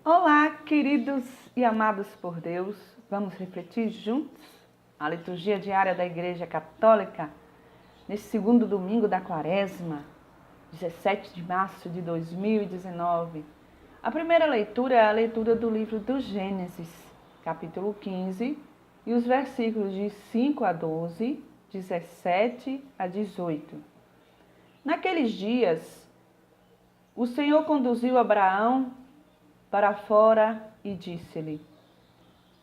Olá, queridos e amados por Deus. Vamos refletir juntos a liturgia diária da Igreja Católica neste segundo domingo da Quaresma, 17 de março de 2019. A primeira leitura é a leitura do livro do Gênesis, capítulo 15, e os versículos de 5 a 12, 17 a 18. Naqueles dias, o Senhor conduziu Abraão para fora e disse-lhe: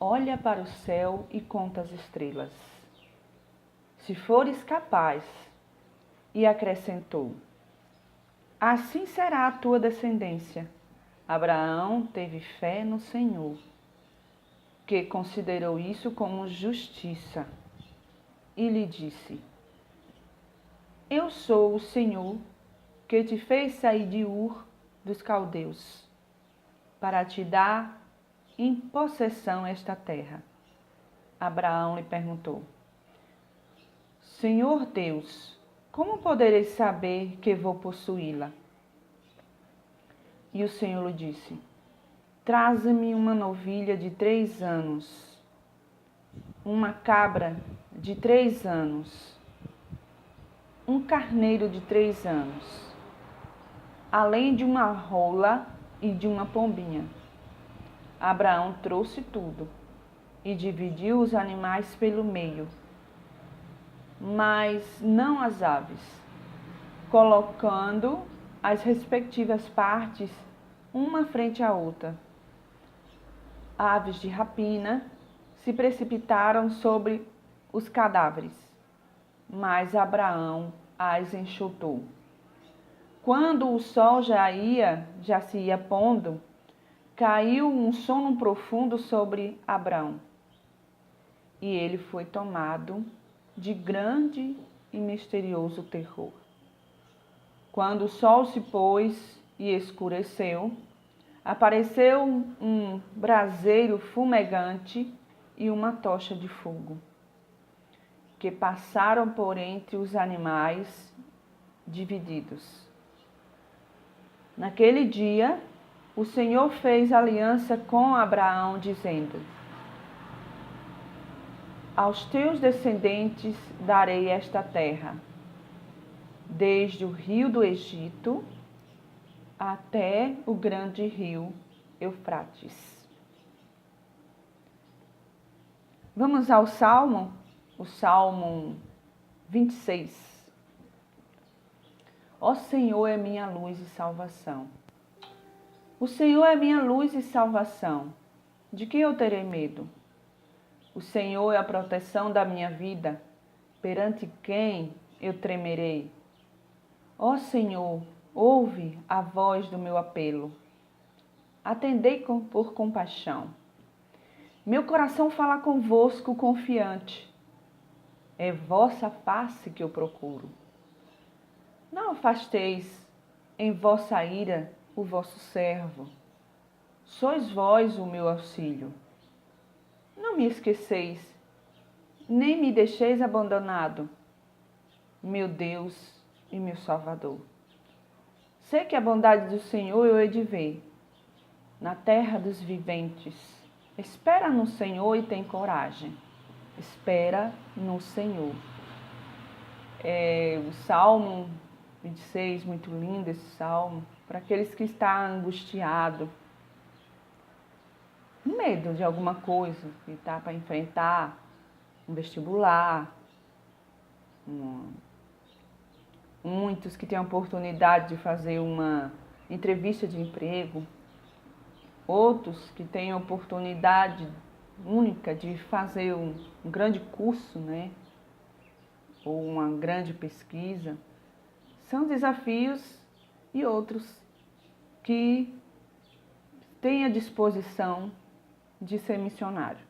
olha para o céu e conta as estrelas, se fores capaz. E acrescentou: assim será a tua descendência. Abraão teve fé no Senhor, que considerou isso como justiça, e lhe disse: eu sou o Senhor que te fez sair de Ur dos caldeus, para te dar em possessão esta terra. Abraão lhe perguntou: Senhor Deus, como poderei saber que vou possuí-la? E o Senhor lhe disse: traze-me uma novilha de 3 anos, uma cabra de 3 anos, um carneiro de 3 anos, além de uma rola e de uma pombinha. Abraão trouxe tudo e dividiu os animais pelo meio, mas não as aves, colocando as respectivas partes uma frente à outra. Aves de rapina se precipitaram sobre os cadáveres, mas Abraão as enxotou. Quando o sol já se ia pondo, caiu um sono profundo sobre Abraão, e ele foi tomado de grande e misterioso terror. Quando o sol se pôs e escureceu, apareceu um braseiro fumegante e uma tocha de fogo, que passaram por entre os animais divididos. Naquele dia, o Senhor fez aliança com Abraão, dizendo: aos teus descendentes darei esta terra, desde o rio do Egito até o grande rio Eufrates. Vamos ao Salmo, o Salmo 26. Ó Senhor é minha luz e salvação. O Senhor é minha luz e salvação. De que eu terei medo? O Senhor é a proteção da minha vida. Perante quem eu tremerei? Ó Senhor, ouve a voz do meu apelo. Atendei por compaixão. Meu coração fala convosco confiante. É vossa face que eu procuro. Não afasteis em vossa ira o vosso servo. Sois vós o meu auxílio. Não me esqueceis, nem me deixeis abandonado, meu Deus e meu Salvador. Sei que a bondade do Senhor eu hei de ver na terra dos viventes. Espera no Senhor e tem coragem. Espera no Senhor. O Salmo 26, muito lindo esse salmo, para aqueles que estão angustiados, com medo de alguma coisa, que está para enfrentar um vestibular, muitos que têm a oportunidade de fazer uma entrevista de emprego, outros que têm a oportunidade única de fazer um grande curso, né? Ou uma grande pesquisa. São desafios, e outros que têm a disposição de ser missionário,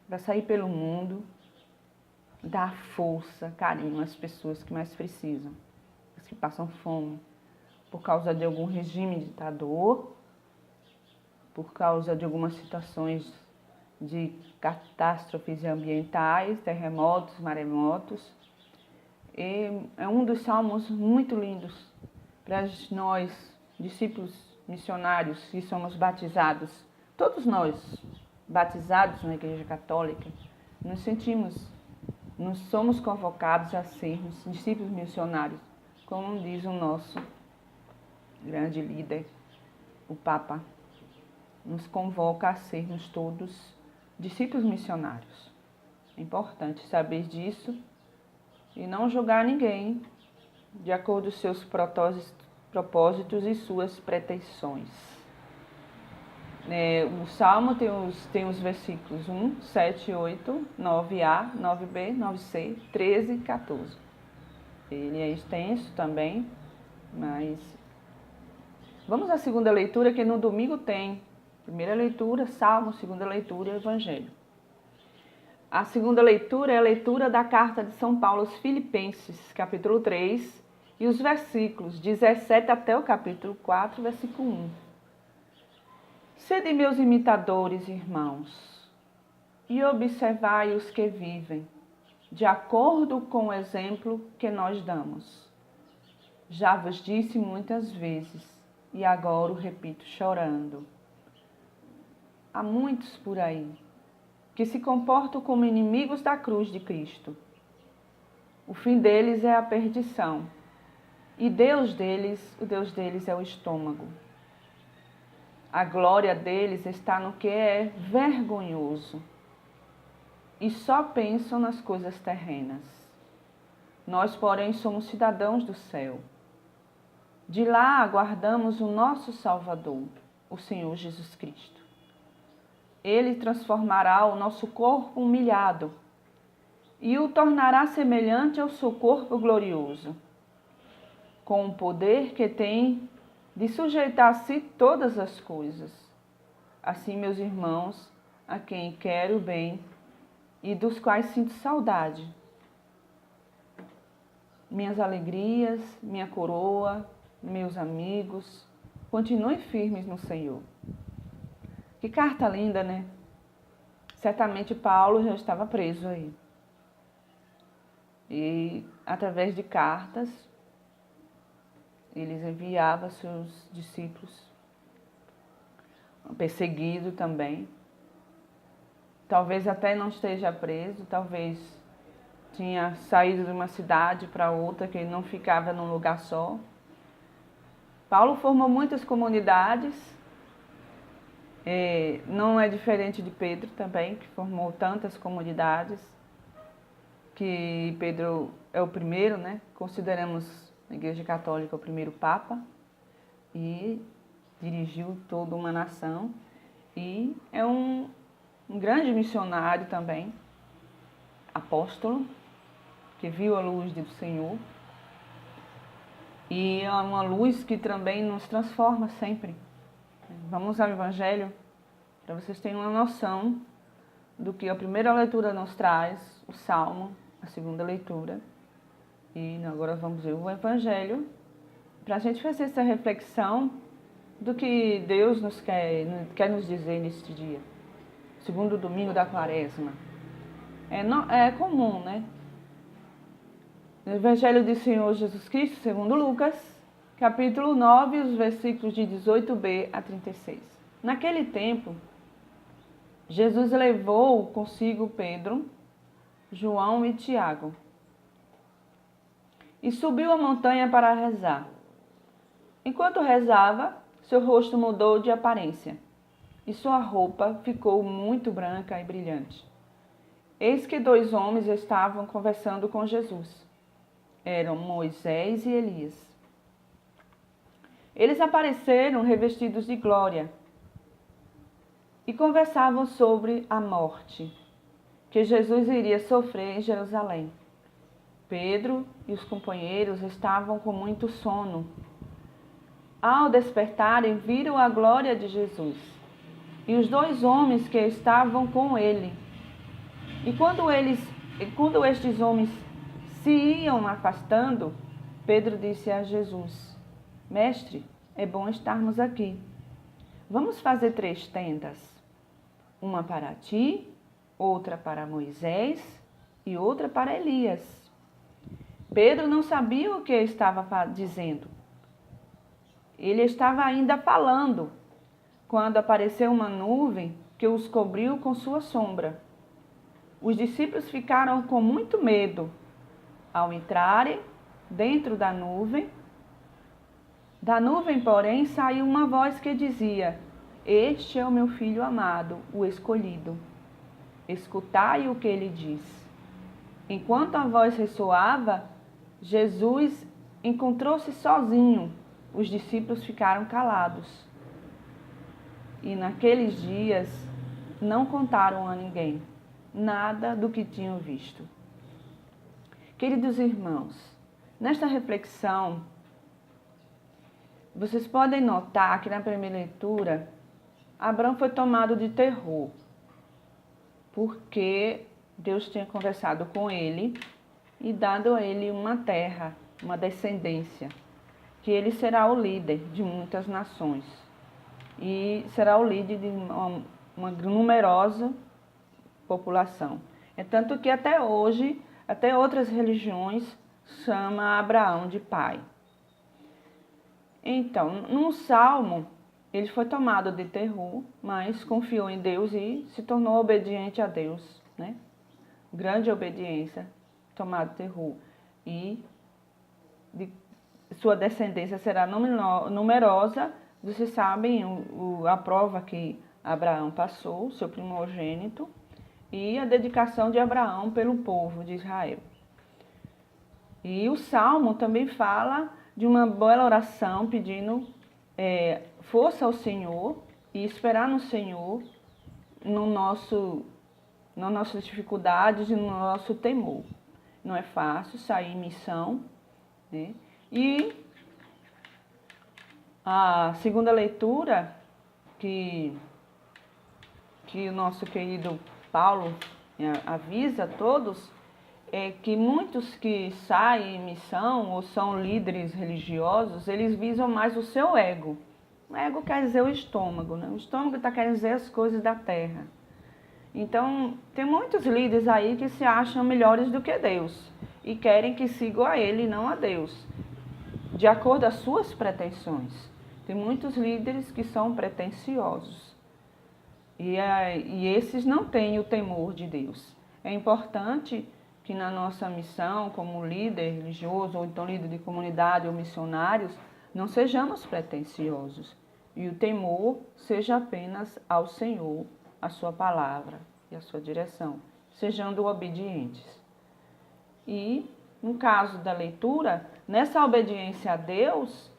para sair pelo mundo, dar força, carinho às pessoas que mais precisam, as que passam fome por causa de algum regime ditador, por causa de algumas situações de catástrofes ambientais, terremotos, maremotos. E é um dos salmos muito lindos para nós, discípulos missionários que somos batizados todos nós, batizados na Igreja Católica, nos somos convocados a sermos discípulos missionários, como diz o nosso grande líder, o Papa, nos convoca a sermos todos discípulos missionários. É importante saber disso e não julgar ninguém de acordo com seus propósitos e suas pretensões. O Salmo tem os versículos 1, 7, 8, 9a, 9b, 9c, 13 e 14. Ele é extenso também, mas vamos à segunda leitura, que no domingo tem. Primeira leitura, Salmo, segunda leitura, Evangelho. A segunda leitura é a leitura da carta de São Paulo aos Filipenses, capítulo 3, e os versículos 17 até o capítulo 4, versículo 1. Sede meus imitadores, irmãos, e observai os que vivem, de acordo com o exemplo que nós damos. Já vos disse muitas vezes, e agora o repito chorando. Há muitos por aí que se comportam como inimigos da cruz de Cristo. O fim deles é a perdição, e o Deus deles é o estômago. A glória deles está no que é vergonhoso, e só pensam nas coisas terrenas. Nós, porém, somos cidadãos do céu. De lá aguardamos o nosso Salvador, o Senhor Jesus Cristo. Ele transformará o nosso corpo humilhado e o tornará semelhante ao seu corpo glorioso, com o poder que tem de sujeitar a si todas as coisas. Assim, meus irmãos, a quem quero o bem e dos quais sinto saudade, minhas alegrias, minha coroa, meus amigos, continuem firmes no Senhor. Que carta linda, né? Certamente Paulo já estava preso aí. E através de cartas, eles enviavam a seus discípulos, perseguido também. Talvez até não esteja preso, talvez tinha saído de uma cidade para outra, que ele não ficava num lugar só. Paulo formou muitas comunidades. Não é diferente de Pedro também, que formou tantas comunidades, que Pedro é o primeiro, né? Consideramos a Igreja Católica o primeiro Papa, e dirigiu toda uma nação, e é um grande missionário também, apóstolo, que viu a luz do Senhor, e é uma luz que também nos transforma sempre. Vamos ao Evangelho, para vocês terem uma noção do que a primeira leitura nos traz, o Salmo, a segunda leitura. E agora vamos ver o Evangelho, para a gente fazer essa reflexão do que Deus quer nos dizer neste dia, segundo domingo da Quaresma. É comum, né? No Evangelho do Senhor Jesus Cristo, segundo Lucas, capítulo 9, os versículos de 18b a 36. Naquele tempo, Jesus levou consigo Pedro, João e Tiago e subiu a montanha para rezar. Enquanto rezava, seu rosto mudou de aparência e sua roupa ficou muito branca e brilhante. Eis que 2 homens estavam conversando com Jesus. Eram Moisés e Elias. Eles apareceram revestidos de glória e conversavam sobre a morte que Jesus iria sofrer em Jerusalém. Pedro e os companheiros estavam com muito sono. Ao despertarem, viram a glória de Jesus e os 2 homens que estavam com ele. E quando estes homens se iam afastando, Pedro disse a Jesus: Mestre, é bom estarmos aqui. Vamos fazer 3 tendas, uma para ti, outra para Moisés e outra para Elias. Pedro não sabia o que estava dizendo. Ele estava ainda falando, quando apareceu uma nuvem que os cobriu com sua sombra. Os discípulos ficaram com muito medo ao entrarem dentro da nuvem. Da nuvem, porém, saiu uma voz que dizia: Este é o meu filho amado, o escolhido. Escutai o que ele diz. Enquanto a voz ressoava, Jesus encontrou-se sozinho. Os discípulos ficaram calados. E naqueles dias não contaram a ninguém nada do que tinham visto. Queridos irmãos, nesta reflexão, vocês podem notar que na primeira leitura, Abraão foi tomado de terror, porque Deus tinha conversado com ele e dado a ele uma terra, uma descendência, que ele será o líder de muitas nações e será o líder de uma numerosa população. É tanto que até hoje, até outras religiões chamam Abraão de pai. Então, no Salmo, ele foi tomado de terror, mas confiou em Deus e se tornou obediente a Deus, né? Grande obediência, tomado de terror. E sua descendência será numerosa. Vocês sabem a prova que Abraão passou, seu primogênito, e a dedicação de Abraão pelo povo de Israel. E o Salmo também fala de uma bela oração pedindo força ao Senhor e esperar no Senhor nas nossas dificuldades e no nosso temor. Não é fácil sair em missão, né? E a segunda leitura que o nosso querido Paulo avisa a todos é que muitos que saem em missão ou são líderes religiosos, eles visam mais o seu ego. O ego quer dizer o estômago, né? O estômago está querendo dizer as coisas da terra. Então, tem muitos líderes aí que se acham melhores do que Deus e querem que sigam a ele e não a Deus, de acordo às suas pretensões. Tem muitos líderes que são pretensiosos e esses não têm o temor de Deus. É importante que na nossa missão, como líder religioso, ou então líder de comunidade ou missionários, não sejamos pretensiosos e o temor seja apenas ao Senhor, a sua palavra e a sua direção, sejando obedientes. E, no caso da leitura, nessa obediência a Deus,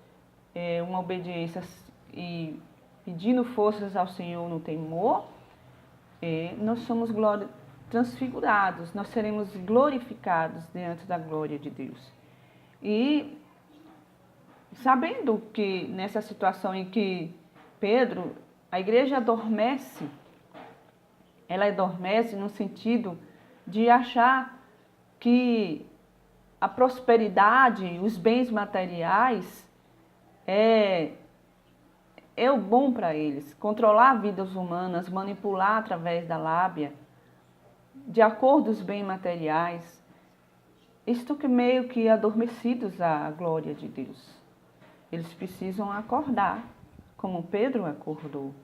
uma obediência e pedindo forças ao Senhor no temor, nós somos transfigurados, nós seremos glorificados diante da glória de Deus. E sabendo que nessa situação em que Pedro, a igreja adormece, ela adormece no sentido de achar que a prosperidade, os bens materiais é o bom para eles. Controlar vidas humanas, manipular através da lábia, de acordo com os bens materiais, estão meio que adormecidos à glória de Deus. Eles precisam acordar, como Pedro acordou.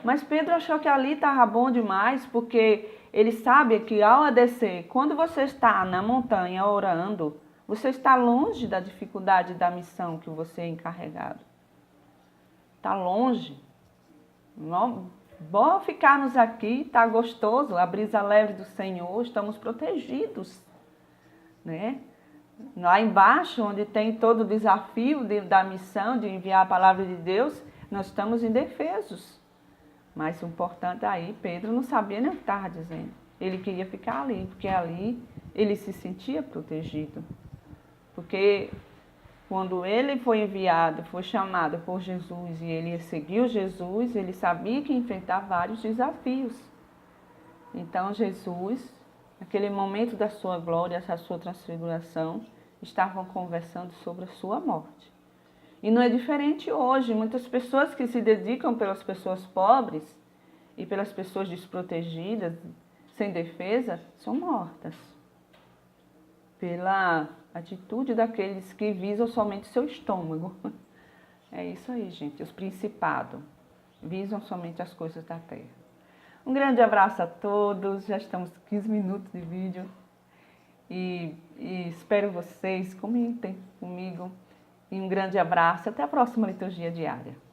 Mas Pedro achou que ali estava bom demais, porque ele sabe que ao descer, quando você está na montanha orando, você está longe da dificuldade da missão que você é encarregado. Está longe. Bom ficarmos aqui, está gostoso, a brisa leve do Senhor, estamos protegidos, né? Lá embaixo, onde tem todo o desafio da missão de enviar a palavra de Deus, nós estamos indefesos. Mas o importante aí, Pedro não sabia nem o que estava dizendo. Ele queria ficar ali, porque ali ele se sentia protegido. Porque quando ele foi enviado, foi chamado por Jesus e ele seguiu Jesus, ele sabia que ia enfrentar vários desafios. Então Jesus, naquele momento da sua glória, da sua transfiguração, estavam conversando sobre a sua morte. E não é diferente hoje. Muitas pessoas que se dedicam pelas pessoas pobres e pelas pessoas desprotegidas, sem defesa, são mortas pela atitude daqueles que visam somente seu estômago. É isso aí, gente, os principados. visam somente as coisas da terra. Um grande abraço a todos, já estamos 15 minutos de vídeo e espero vocês, comentem comigo e um grande abraço, até a próxima liturgia diária.